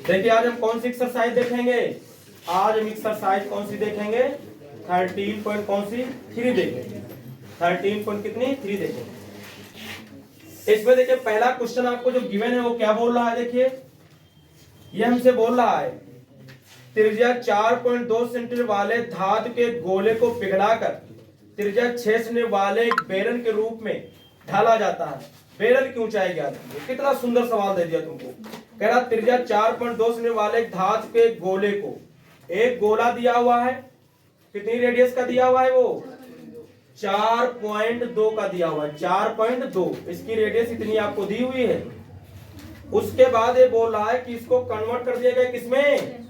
देखिए आज हम कौन सी एक्सरसाइज देखेंगे, आज हम एक्सरसाइज कौन सी देखेंगे, 13 पॉइंट कौन सी 3 देखेंगे, 13 पॉइंट कितनी 3 देखेंगे। इसमें देखिए पहला क्वेश्चन आपको जो गिवन है वो क्या बोल रहा है, देखिए ये हमसे बोल रहा है त्रिज्या 4.2 सेंटीमीटर वाले धातु के गोले को पिघलाकर त्रिज्या 6 सेंटीमीटर वाले एक बेलन के रूप में ढाला जाता है, बेलन की ऊंचाई ज्ञात कीजिए। कितना सुंदर सवाल दे दिया तुमको। कह रहा त्रिज्या 4.2 सेंटीमीटर वाले एक धातु के गोले को, एक गोला दिया हुआ है, कितनी रेडियस का दिया हुआ है, वो 4.2 का दिया हुआ है, 4.2 इसकी रेडियस इतनी आपको दी हुई है। उसके बाद ये बोल रहा है कि इसको कन्वर्ट कर दिया गया किसमें,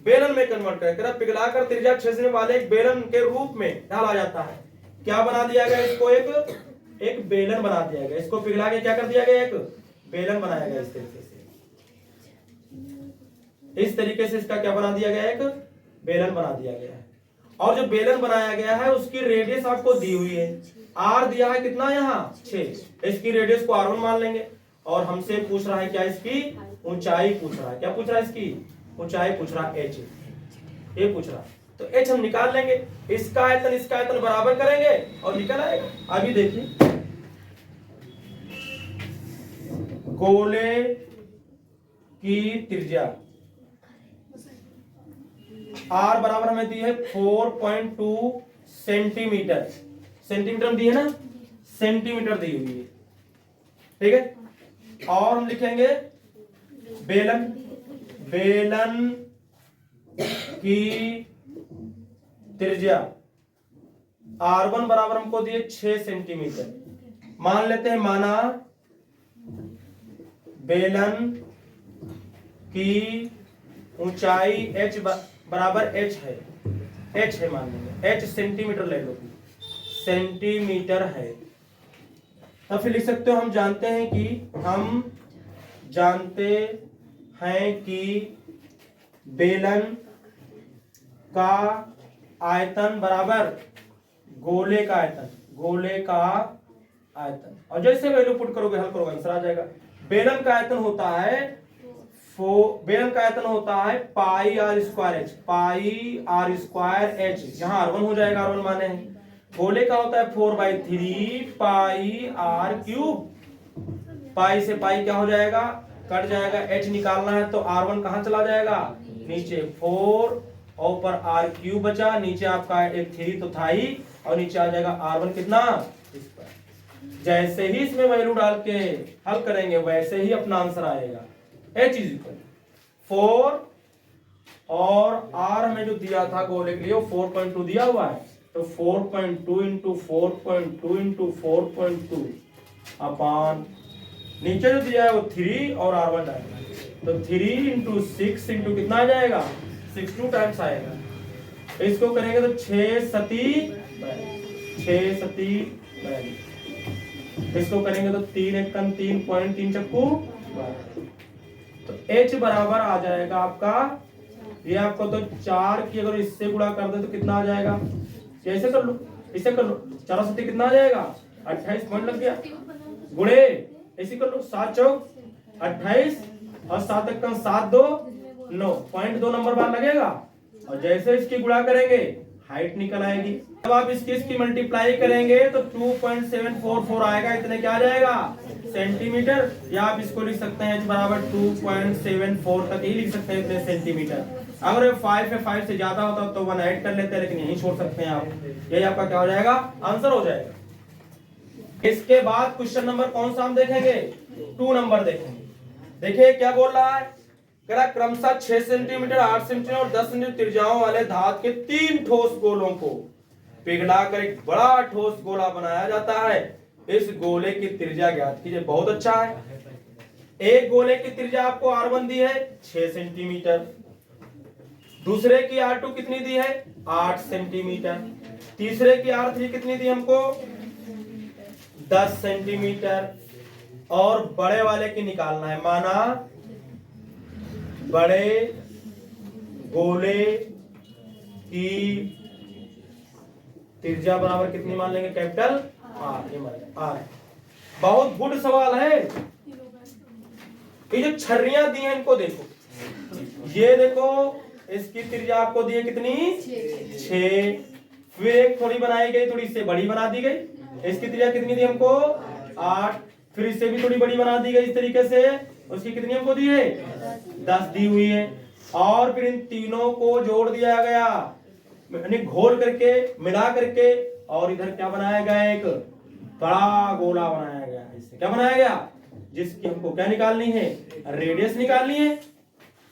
बेलन में कन्वर्ट करें, पिघलाकर त्रिज्या 6 सेंटीमीटर वाले एक बेलन के रूप में ढाला जाता है। क्या बना दिया गया इसको, एक बेलन बना दिया गया, इसको पिघला के क्या कर दिया गया, एक बेलन बनाया गया। इस तरीके से इसका क्या बना दिया गया, एक बेलन बना दिया गया है। और जो बेलन बनाया गया है उसकी रेडियस आपको दी हुई है, आर दिया है कितना यहाँ 6, इसकी रेडियस को R1 मान लेंगे। और हमसे पूछ रहा है क्या, इसकी ऊंचाई पूछ रहा है, क्या पूछ रहा है, इसकी ऊंचाई पूछ रहा है, h ये पूछ रहा है। तो h हम निकाल लेंगे, इसका आयतन बराबर करेंगे और निकल आएगा। अभी देखिए गोले की त्रिज्या r बराबर हमें दी है 4.2 सेंटीमीटर, सेंटीमीटर दी है ना, सेंटीमीटर दी हुई है, ठीक है। और हम लिखेंगे बेलन, बेलन की त्रिज्या R1 बराबर हमको दिए 6 सेंटीमीटर, मान लेते हैं, माना बेलन की ऊंचाई h बराबर h है, मान लेंगे h सेंटीमीटर ले लो, सेंटीमीटर है। तब फिर लिख सकते हो हम जानते हैं कि बेलन का आयतन बराबर गोले का आयतन, और जैसे वैल्यू पुट करोगे, हल करोगे, आंसर आ जाएगा। बेलन का आयतन होता है पाई आर स्क्वायर एच, यहाँ R1 हो जाएगा, R1 माने हैं। गोले का होता है 4/3 पाई आर क्यूब, पाई से पाई क्या हो जाएगा, कट जाएगा, h निकालना है तो R1 कहां चला जाएगा, नीचे 4 और ऊपर आर क्यूब बचा, नीचे आपका एक 3 तो था ही, और नीचे आ जाएगा R1 कितना, जैसे ही इसमें वैल्यू डाल के हल करेंगे वैसे ही अपना आंसर आएगा। h इज इक्वल 4 और r हमें जो दिया था गोले के लिए वो 4.2 दिया हुआ है, तो 4.2 इंटू 4.2 इंटू 4.2 अपान नीचे जो दिया है वो 3 और R1 डालना, तो 3 इंटू 6 इंटू कितना आ जाएगा, 62 टाइम्स आएगा। इसको करेंगे तो 6 सती 42, इसको करेंगे तो 3 एकम 3.3 चक्कू, तो h बराबर आ जाएगा आपका, ये आपको तो 4 की अगर इससे गुणा कर दे तो कितना आ जाएगा, ऐसे कर लो, इसे कर लो, 4 सती कितना आ जाएगा 28 पॉइंट लग गया, गुणे ऐसे कर लो, 7 चौक 28 और 7 एकम 7 2 9, 0.2 नंबर बार लगेगा, और जैसे इसकी गुणा करेंगे हाइट निकल आएगी। अब आप इसकी मल्टीप्लाई करेंगे तो 2.744 आएगा, इतने क्या आ जाएगा सेंटीमीटर, या आप इसको लिख सकते हैं h बराबर 2.74 तक ही लिख सकते हैं इतने सेंटीमीटर। अगर 5 है 5 से ज्यादा होता तो 1 ऐड कर लेते हैं, लेकिन यही छोड़ सकते हैं आप, यही आपका क्या हो जाएगा, आंसर हो जाएगा। इसके बाद क्वेश्चन नंबर कौन सा हम देखेंगे, 2 नंबर देखेंगे। देखिए क्या बोल रहा है, क्रमशः 6 सेंटीमीटर 8 सेंटीमीटर और 10 सेंटीमीटर त्रिज्याओं वाले धातु के 3 ठोस गोलों को पिघलाकर एक बड़ा ठोस गोला बनाया जाता है, इस गोले की त्रिज्या ज्ञात कीजिए। बहुत अच्छा है, एक गोले की त्रिज्या आपको R1 दी है 6 सेंटीमीटर, दूसरे की R2 कितनी दी है 8 सेंटीमीटर, तीसरे की R3 कितनी दी हमको 10 सेंटीमीटर, और बड़े वाले की निकालना है, माना बड़े गोले की त्रिज्या बराबर कितनी मान लेंगे, कैपिटल R, ये R। बहुत गुड सवाल है, ये जो छर्रियां दी हैं इनको देखो, ये देखो इसकी त्रिज्या आपको दी है कितनी 6। फिर एक थोड़ी बनाई गई, थोड़ी इससे बड़ी बना दी गई, इसकी त्रिज्या कितनी दी हमको 8। फिर इससे भी थोड़ी बड़ी बना दी गई इस तरीके से, उसकी कितनी हमको दी है 10 दी हुई है। और फिर इन तीनों को जोड़ दिया गया, यानी घोल करके मिला करके, और इधर क्या बनाया गया एक बड़ा गोला बनाया गया। इससे क्या बनाया गया, जिसकी हमको क्या निकालनी है रेडियस निकालनी है।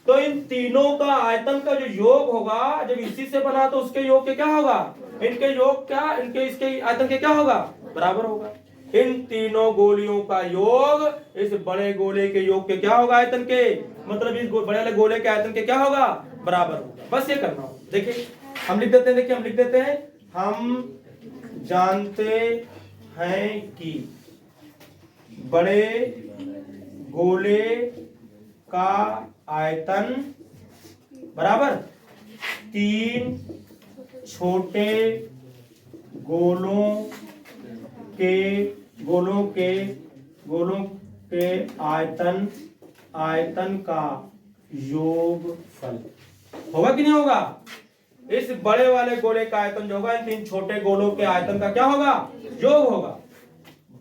तो इन तीनों का आयतन का जो योग होगा, जब इसी से बना तो उसके योग के क्या होगा, इनके योग क्या, इनके इसके आयतन के क्या होगा बराबर होगा। इन तीनों गोलियों का योग इस बड़े गोले के योग के क्या होगा आयतन के, मतलब इस बड़े वाले गोले के आयतन के क्या होगा बराबर होगा। बस ये करना हो। देखिए हम लिख देते हैं, देखिए हम लिख देते हैं, हम जानते हैं कि बड़े गोले का आयतन बराबर 3 छोटे गोलों के आयतन का योगफल होगा कि नहीं होगा। इस बड़े वाले गोले का आयतन जो होगा इन 3 छोटे गोलों के आयतन का क्या होगा योग होगा।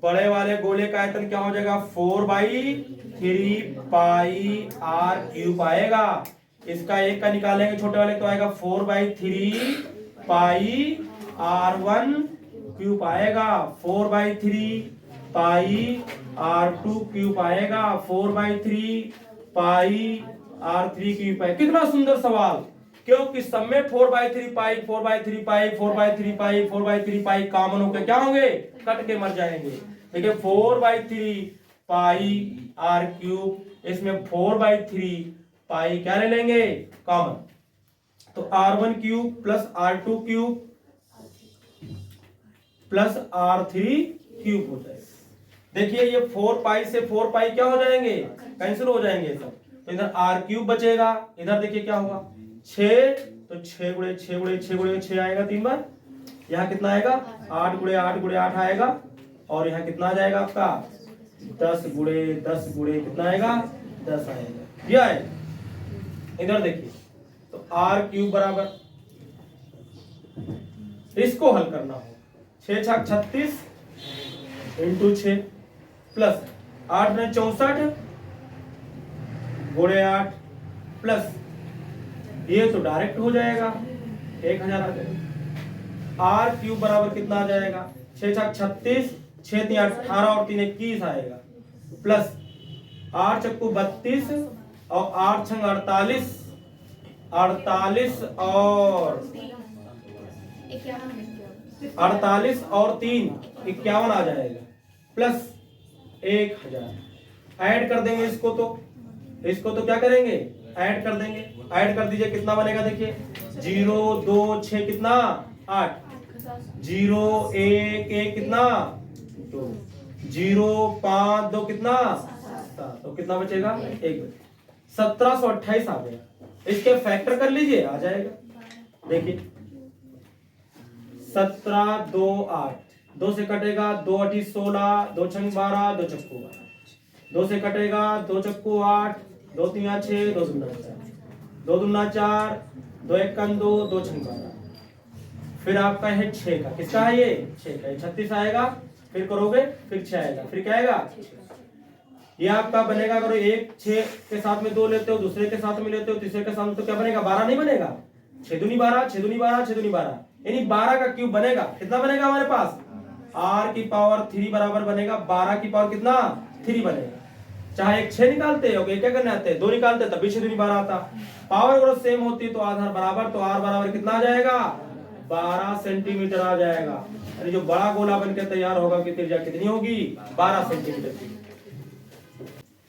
बड़े वाले गोले का आयतन क्या हो जाएगा 4/3 पाई r क्यूब आएगा। इसका एक का निकालेंगे छोटे वाले तो आएगा 4/3 पाई r1 क्यूब आएगा, 4/3 पाई r2 क्यूब आएगा, 4/3 पाई r3 क्यूब आएगा। कितना सुंदर सवाल, क्योंकि सब में 4/3 पाई 4/3 पाई 4/3 पाई 4/3 पाई कॉमन होकर क्या होंगे कट के मर जाएंगे। देखिए 4/3 पाई r क्यूब, इसमें 4/3 पाई क्या ले लेंगे कॉमन, तो r1 cube plus r2 cube plus r3 cube हो जाएगा। देखिए ये 4 पाई से 4 पाई क्या हो जाएंगे कैंसिल हो जाएंगे सब, तो इधर r क्यूब बचेगा। इधर देखिए क्या होगा 6, तो 6 गुणे 6 गुणे 6 गुणे 6 आएगा 3 बार। यहाँ कितना आएगा 8 गुणे 8 गुणे 8 आएगा, और यहाँ कितना आ जाएगा आपका 10 गुणे 10 गुणे कितना आएगा 10 आएगा। यह है इधर देखिए, तो r क्यूब बराबर, इसको हल करना हो 6 छक 36 इंटू 6 प्लस 8 में 64 गुणे 8 प्लस ये तो डायरेक्ट हो जाएगा 1000 आ जाएगा। r क्यूब बराबर कितना आ जाएगा 6 छक 36, 6 3 18 और 3 21 आएगा, प्लस 8 चक्कू 32 और 8 छंग 48 48 और 3 51 आ जाएगा, प्लस 1000 ऐड कर देंगे इसको तो क्या करेंगे ऐड कर देंगे। ऐड कर दीजिए कितना बनेगा, देखिए 0 2 6 कितना 8, 0 1 1 कितना 2, 0 5 2 कितना 7, तो कितना बचेगा 1, 1728 आ गया। इसके फैक्टर कर लीजिए आ जाएगा। देखिए 17 2 8, 2 से कटेगा 2 8 16, 2 छंग 12, 2 चक्कू 12, 2 से कटेगा 2 चक्कू 8, 2 3 6, 2 दूना 4, 2 दूना 4, 2 1 2, 2 छंग 12। फिर आपका है 6 का, किसका है ये 6 का, 36 आएगा। फिर करोगे फिर 6 आएगा, फिर क्या आएगा ये आपका बनेगा। अगर एक 6 के साथ में 2 लेते हो, दूसरे के साथ में लेते हो, तीसरे के साथ में, तो क्या बनेगा 12 नहीं बनेगा, 6 दूनी 12, 6 दूनी 12, 6 दूनी 12, यानी 12 का क्यूब बनेगा। कितना बनेगा हमारे पास r की पावर 3 बराबर बनेगा 12 की पावर कितना 3 बनेगा। चाहे एक 6 निकालते हो, क्या करने आते हैं 2 निकालते तब भी 6 दूनी 12 आता। पावर अगर सेम होती है तो आधार बराबर, तो r बराबर कितना आ जाएगा 12 सेंटीमीटर आ जाएगा। यानी जो बड़ा गोला बनकर तैयार होगा कि त्रिज्या कितनी होगी 12 सेंटीमीटर की।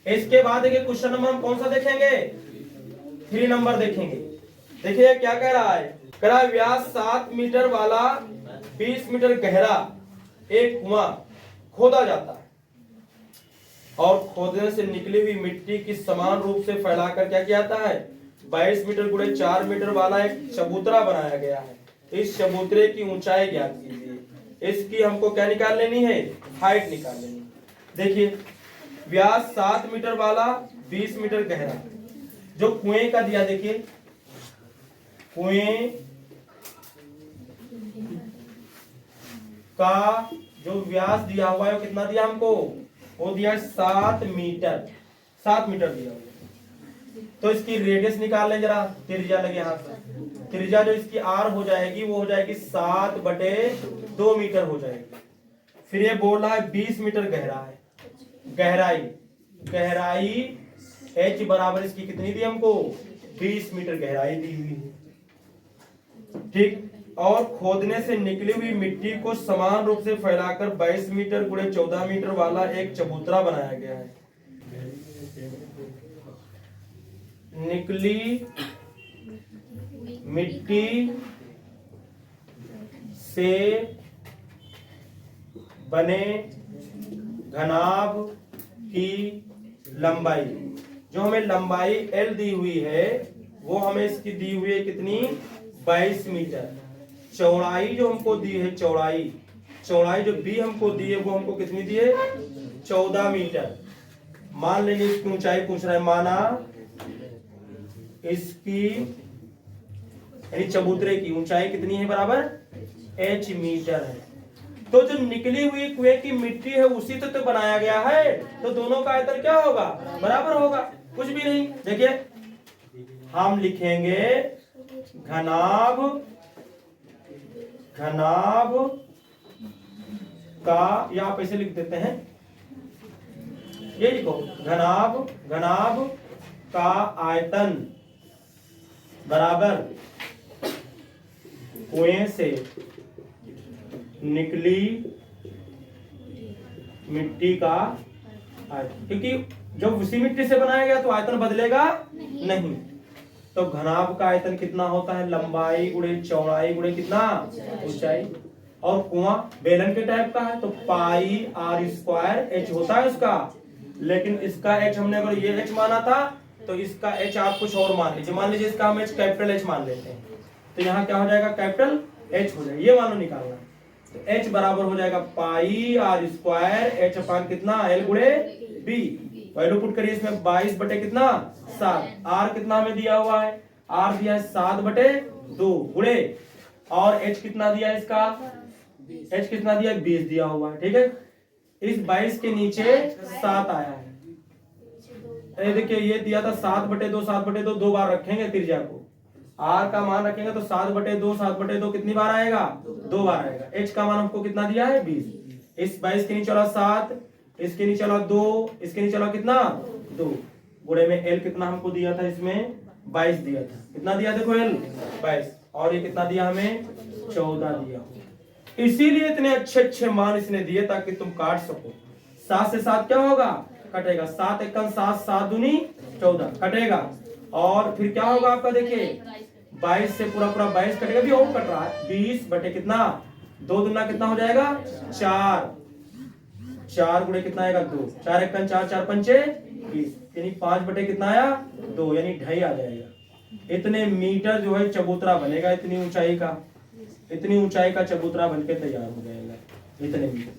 इसके बाद देखिए क्वेश्चन नंबर हम कौन सा देखेंगे 3 नंबर देखेंगे। देखिए क्या कह रहा है, कह रहा है व्यास 7 मीटर वाला 20 मीटर गहरा एक कुआं खोदा जाता है और खोदने से निकली हुई मिट्टी की समान रूप से फैलाकर क्या किया जाता है 22 मीटर गुणे 4 मीटर वाला एक चबूतरा बनाया गया है। इस चबूतरे की ऊंचाई ज्ञात कीजिए। इसकी हमको क्या निकाल लेनी है हाइट निकाल लेनी। देखिए व्यास 7 मीटर वाला 20 मीटर गहरा, जो कुएं का दिया, देखिए कुएं का जो व्यास दिया हुआ है वो कितना दिया हमको, वो दिया 7 मीटर, 7 मीटर दिया हुआ है। तो इसकी रेडियस निकाल लें जरा, त्रिज्या लगे हाथ में। त्रिज्या जो इसकी आर हो जाएगी वो हो जाएगी 7/2 मीटर हो जाएगी। फिर ये बोल रहा है 20 मीटर गहरा है, गहराई, गहराई एच बराबर इसकी कितनी दी हमको, 20 मीटर गहराई दी हुई है। ठीक, और खोदने से निकली हुई मिट्टी को समान रूप से फैलाकर 22 मीटर गुणे 14 मीटर वाला एक चबूतरा बनाया गया है। निकली मिट्टी से बने घनाभ की लंबाई, जो हमें लंबाई L दी हुई है वो हमें इसकी दी हुई है कितनी, 22 मीटर। चौड़ाई जो हमको दी है, चौड़ाई, चौड़ाई जो B हमको दी है वो हमको कितनी दी है, 14 मीटर। मान लेंगे इसकी ऊंचाई पूछ रहा है, माना इसकी यानी चबूतरे की ऊंचाई कितनी है, बराबर h मीटर है। तो जो निकली हुई कुएं की मिट्टी है उसी तो बनाया गया है, तो दोनों का आयतन क्या होगा, बराबर होगा, कुछ भी नहीं। देखिए हम लिखेंगे घनाभ, घनाभ का, या आप ऐसे लिख देते हैं, ये लिखो घनाभ, घनाभ का आयतन बराबर कुएं से निकली मिट्टी का आयतन, क्योंकि जब उसी मिट्टी से बनाया गया तो आयतन बदलेगा नहीं। तो घनाभ का आयतन कितना होता है, लंबाई गुणे चौड़ाई गुणे कितना, ऊंचाई। और कुआं बेलन के टाइप का है तो पाई r स्क्वायर h होता है उसका, लेकिन इसका h हमने अगर ये h माना था तो इसका h आप कुछ और मान लीजिए, मान लीजिए इसका हम h कैपिटल H मान लेते हैं, तो यहाँ क्या हो जाएगा, कैपिटल H हो जाएगा, ये मान लो निकालना। तो h बराबर हो जाएगा पाई r स्क्वायर h अपान कितना, L गुणे b। वैल्यू पुट करिए इसमें, 22 बटे कितना, 7। r कितना हमें दिया हुआ है, r दिया है 7/2 गुणे, और h कितना दिया है इसका, h कितना दिया है, 20 दिया हुआ है। ठीक है, इस 22 के नीचे 7 आया है। ये देखिए ये दिया था 7/2, 7/2 दो बार रखेंगे त्रिज्या को, r का मान रखेंगे तो 7/2, 7/2 कितनी बार आएगा, 2 बार आएगा। h का मान हमको कितना दिया है, 20। इस 22 के नीचे वाला 7, इसके नीचे वाला 2, इसके नीचे वाला कितना, 2 गुणे में L कितना हमको दिया था, इसमें 22 दिया था, कितना दिया देखो L 22, और ये कितना दिया हमें, 14 दिया। इसीलिए इतने अच्छे अच्छे मान इसने दिए ताकि तुम काट सको। 7 से 7 क्या होगा, कटेगा, 7 एकम 7, 7 दूनी 14 कटेगा। और फिर क्या होगा आपका, देखिए 22 से पूरा पूरा 22 कटेगा, भी और कट रहा है, 20 बटे कितना, 2 दूना कितना हो जाएगा, 4, 4 गुणे कितना आएगा, 2, 4 एकम 4, 4 पंचे 20, यानी 5 बटे कितना आया, 2, यानी 2.5 आ जाएगा। इतने मीटर जो है चबूतरा बनेगा, इतनी ऊंचाई का, इतनी ऊंचाई का चबूतरा बनके तैयार हो जाएगा, इतने मीटर।